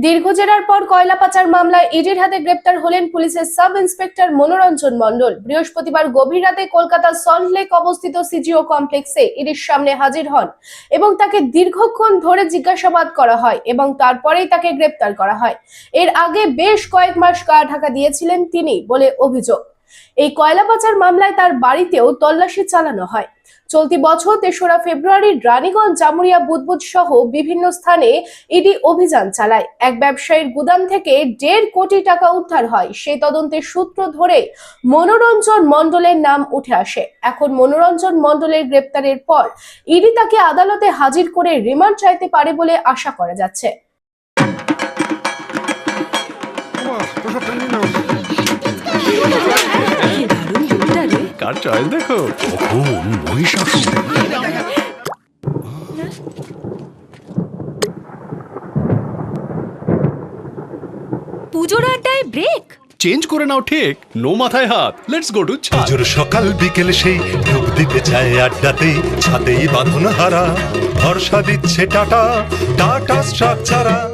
দীর্ঘ জেরার পর কয়লা পাচার মামলায় ইডির হাতে গ্রেপ্তার হলেন পুলিশের সাব ইন্সপেক্টর মনোরঞ্জন মণ্ডল। বৃহস্পতিবার গভীর রাতে কলকাতার সল্টলেক অবস্থিত সিজিও কমপ্লেক্সে ইডির সামনে হাজির হন এবং তাকে দীর্ঘক্ষণ ধরে জিজ্ঞাসাবাদ করা হয় এবং তারপরেই তাকে গ্রেপ্তার করা হয়। এর আগে বেশ কয়েক মাস গা ঢাকা দিয়েছিলেন তিনি বলে অভিযোগ। এই কয়লা পাচার মামলায় তার বাড়িতেও তল্লাশি চালানো হয়। চলতি বছর ৩রা ফেব্রুয়ারি রানীগঞ্জ, জামুরিয়া, বুদবুদ সহ বিভিন্ন স্থানে ইডি অভিযান চালায়। এক ব্যবসায়ীর গুদাম থেকে ১.৫ কোটি টাকা উদ্ধার হয়। সেই তদন্তের সূত্র ধরে মনোরঞ্জন মণ্ডলের নাম উঠে আসে। এখন মনোরঞ্জন মণ্ডলের গ্রেপ্তারের পর ইডি তাকে আদালতে হাজির করে রিমান্ড চাইতে পারে বলে আশা করা যাচ্ছে। কার চয়েস দেখো, কখন মহিষাসুর। পুজোর আড্ডায় ব্রেক চেঞ্জ করে নাও ঠিক, নো মাথায় হাত। লেটস গো টু ছাদ। পুজোর সকাল বিকেল সেই ডুব দিতে যায় আড্ডাতে, ছাদেই বাঁধন হারা ভরসা দিচ্ছে টাটা, টাটা স্ট্রাকচারা।